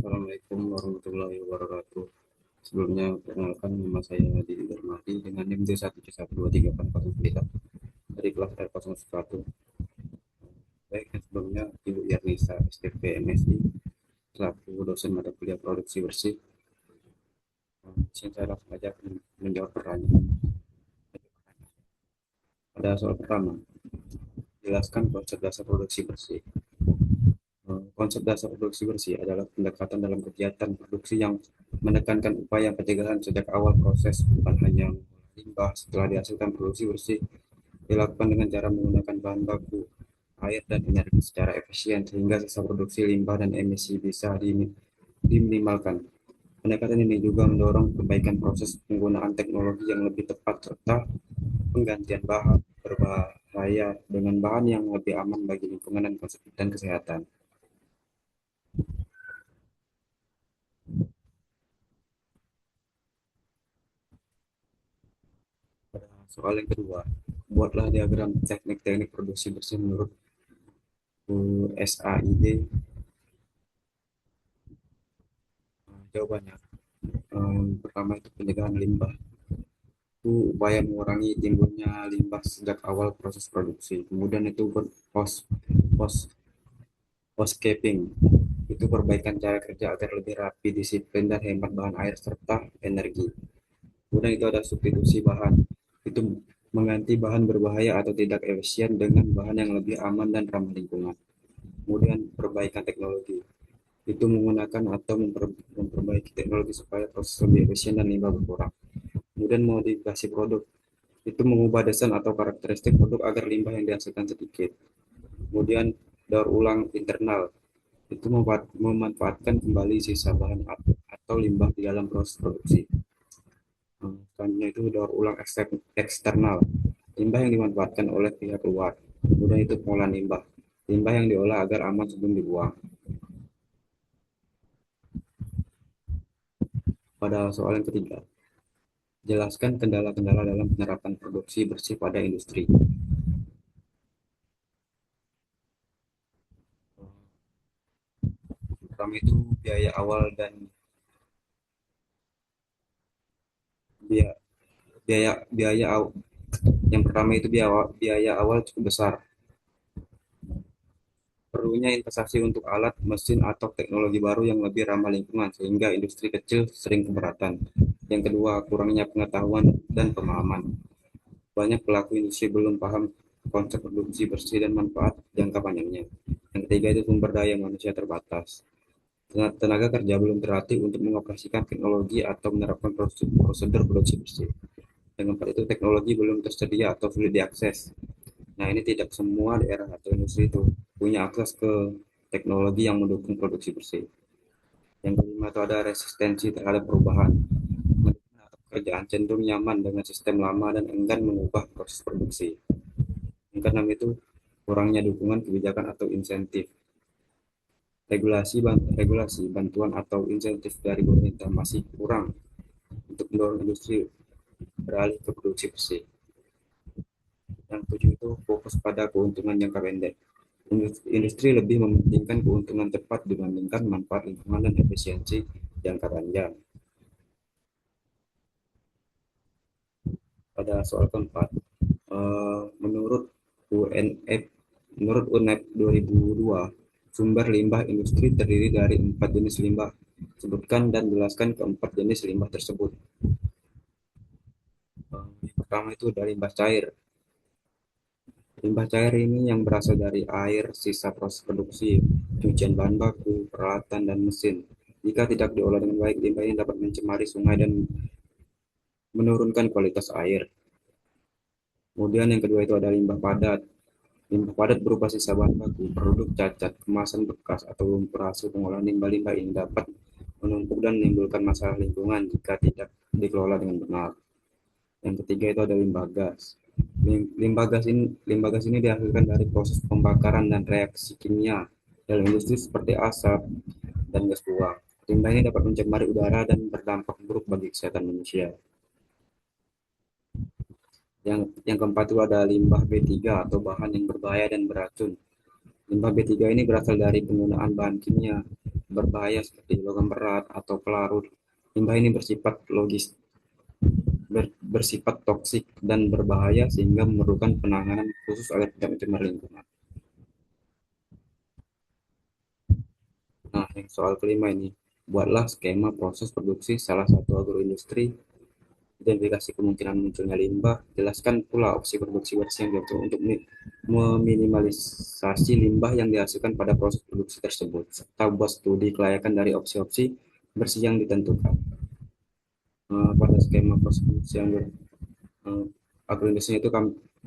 Assalamualaikum warahmatullahi wabarakatuh. Sebelumnya, perkenalkan nama saya Didi Darmadi dengan NIM D1712384 dari kelas R01. Baik, yang sebelumnya Ibu Yarnisa STP MSI selaku dosen mata kuliah produksi bersih. Saya langsung saja akan menjawab pertanyaan. Pada soal pertama, jelaskan konsep dasar produksi bersih. Konsep dasar produksi bersih adalah pendekatan dalam kegiatan produksi yang menekankan upaya pencegahan sejak awal proses, bukan hanya limbah setelah dihasilkan. Produksi bersih dilakukan dengan cara menggunakan bahan baku, air, dan energi secara efisien sehingga sisa produksi limbah dan emisi bisa diminimalkan. Pendekatan ini juga mendorong perbaikan proses penggunaan teknologi yang lebih tepat serta penggantian bahan berbahaya dengan bahan yang lebih aman bagi lingkungan dan kesehatan. Pada soal yang kedua, buatlah diagram teknik-teknik produksi bersih menurut USAID. Jawabannya, pertama itu pencegahan limbah. Itu upaya mengurangi timbulnya limbah sejak awal proses produksi. Kemudian itu post post housekeeping. Itu perbaikan cara kerja agar lebih rapi, disiplin, dan hemat bahan air serta energi. Kemudian itu ada substitusi bahan. Itu mengganti bahan berbahaya atau tidak efisien dengan bahan yang lebih aman dan ramah lingkungan. Kemudian perbaikan teknologi. Itu menggunakan atau memperbaiki teknologi supaya proses lebih efisien dan limbah berkurang. Kemudian modifikasi produk. Itu mengubah desain atau karakteristik produk agar limbah yang dihasilkan sedikit. Kemudian daur ulang internal. Itu memanfaatkan kembali sisa bahan atau limbah di dalam proses produksi. Selanjutnya itu daur ulang eksternal, limbah yang dimanfaatkan oleh pihak luar. Kemudian itu pengolahan limbah, limbah yang diolah agar aman sebelum dibuang. Pada soal yang ketiga, jelaskan kendala-kendala dalam penerapan produksi bersih pada industri. Pertama itu biaya awal dan biaya biaya biaya yang pertama itu biaya awal cukup besar. Perlunya investasi untuk alat, mesin, atau teknologi baru yang lebih ramah lingkungan, sehingga industri kecil sering keberatan. Yang kedua, kurangnya pengetahuan dan pemahaman. Banyak pelaku industri belum paham konsep produksi bersih dan manfaat jangka panjangnya. Yang ketiga itu sumber daya manusia terbatas. Tenaga kerja belum terlatih untuk mengoperasikan teknologi atau menerapkan prosedur produksi bersih. Yang keempat itu teknologi belum tersedia atau sulit diakses. Nah, ini tidak semua daerah atau industri itu punya akses ke teknologi yang mendukung produksi bersih. Yang kelima itu ada resistensi terhadap perubahan. Pekerjaan cenderung nyaman dengan sistem lama dan enggan mengubah proses produksi. Yang keenam itu kurangnya dukungan kebijakan atau insentif. Regulasi, bantuan atau insentif dari pemerintah masih kurang untuk mendorong industri beralih ke produksi bersih. Yang tujuh itu fokus pada keuntungan jangka pendek. Industri lebih mementingkan keuntungan cepat dibandingkan manfaat lingkungan dan efisiensi jangka panjang. Pada soal keempat, menurut UNEP menurut UNEP 2002, sumber limbah industri terdiri dari 4 jenis limbah. Sebutkan dan jelaskan keempat jenis limbah tersebut. Yang pertama itu dari limbah cair. Limbah cair ini yang berasal dari air, sisa proses produksi, cucian bahan baku, peralatan, dan mesin. Jika tidak diolah dengan baik, limbah ini dapat mencemari sungai dan menurunkan kualitas air. Kemudian yang kedua itu ada limbah padat. Limbah padat berupa sisa bahan baku, produk cacat, kemasan bekas, atau lumpur hasil pengolahan limbah-limbah ini dapat menumpuk dan menimbulkan masalah lingkungan jika tidak dikelola dengan benar. Yang ketiga itu ada limbah gas. Limbah gas ini dihasilkan dari proses pembakaran dan reaksi kimia dalam industri seperti asap dan gas buang. Limbah ini dapat mencemari udara dan berdampak buruk bagi kesehatan manusia. Yang keempat itu ada limbah B3 atau bahan yang berbahaya dan beracun. Limbah B3 ini berasal dari penggunaan bahan kimia berbahaya seperti logam berat atau pelarut. Limbah ini bersifat logis, bersifat toksik dan berbahaya sehingga memerlukan penanganan khusus agar tidak mencemari lingkungan. Nah, yang soal kelima ini, buatlah skema proses produksi salah satu agroindustri, identifikasi kemungkinan munculnya limbah, jelaskan pula opsi produksi bersih yang diatur untuk meminimalisasi limbah yang dihasilkan pada proses produksi tersebut, serta buat studi kelayakan dari opsi-opsi bersih yang ditentukan. Pada skema proses produksi yang eh, agroindustri itu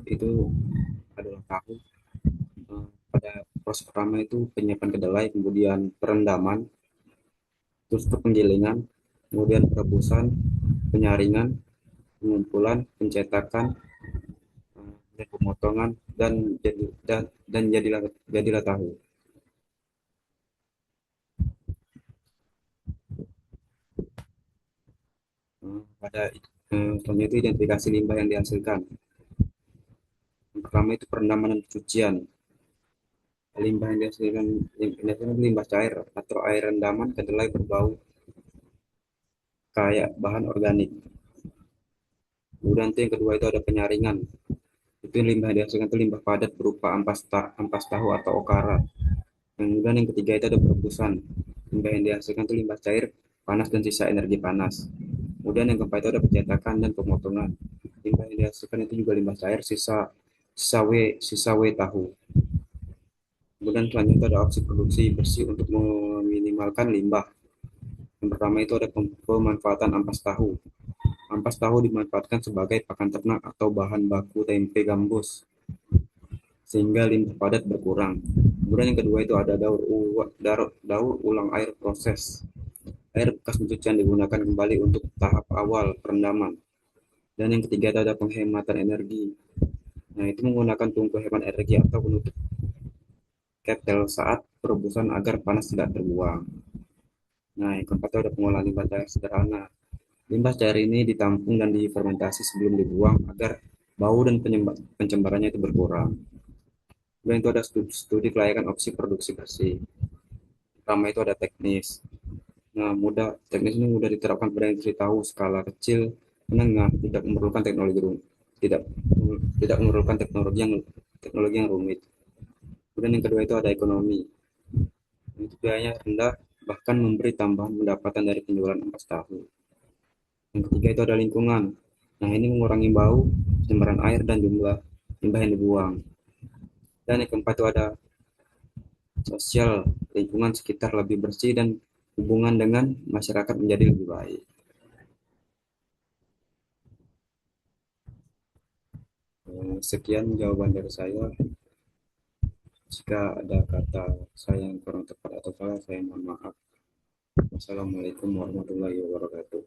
itu adalah tahu. Pada proses pertama itu penyiapan kedelai, kemudian perendaman, terus ke penggilingan, kemudian perebusan, penyaringan, pengumpulan, pencetakan, dan pemotongan dan jadilah tahu. Pada selanjutnya itu identifikasi limbah yang dihasilkan. Yang pertama itu perendaman dan pencucian. Limbah yang dihasilkan limbah cair atau air rendaman kedelai berbau kayak bahan organik. Kemudian yang kedua itu ada penyaringan. Itu limbah yang dihasilkan itu limbah padat berupa ampas tahu atau okara. Kemudian yang ketiga itu ada perebusan. Limbah yang dihasilkan itu limbah cair, panas dan sisa energi panas. Kemudian yang keempat itu ada pencetakan dan pemotongan. Limbah yang dihasilkan itu juga limbah cair, sisa W tahu. Kemudian selanjutnya ada opsi produksi bersih untuk meminimalkan limbah. Yang pertama itu ada pemanfaatan ampas tahu. Ampas tahu dimanfaatkan sebagai pakan ternak atau bahan baku tempe gambus sehingga limbah padat berkurang. Kemudian yang kedua itu ada daur ulang air proses. Air bekas pencucian digunakan kembali untuk tahap awal perendaman. Dan yang ketiga itu ada penghematan energi. Nah, itu menggunakan tungku hemat energi atau penutup ketel saat perebusan agar panas tidak terbuang. Nah, yang keempat itu ada pengolahan limbah cair sederhana. Limbah cair ini ditampung dan difermentasi sebelum dibuang agar bau dan pencembarannya itu berkurang. Kemudian itu ada studi kelayakan opsi produksi bersih. Pertama itu ada teknis. Nah, teknis ini mudah diterapkan pada industri tahu skala kecil, menengah, tidak tidak memerlukan teknologi yang rumit. Kemudian yang kedua itu ada ekonomi. Itu biayanya rendah, bahkan memberi tambahan pendapatan dari penjualan ampas tahu. Yang ketiga itu ada lingkungan. Nah, ini mengurangi bau, pencemaran air, dan jumlah limbah yang dibuang. Dan yang keempat itu ada sosial, lingkungan sekitar lebih bersih dan hubungan dengan masyarakat menjadi lebih baik. Sekian jawaban dari saya. Jika ada kata saya yang kurang tepat atau salah, saya mohon maaf. Wassalamualaikum warahmatullahi wabarakatuh.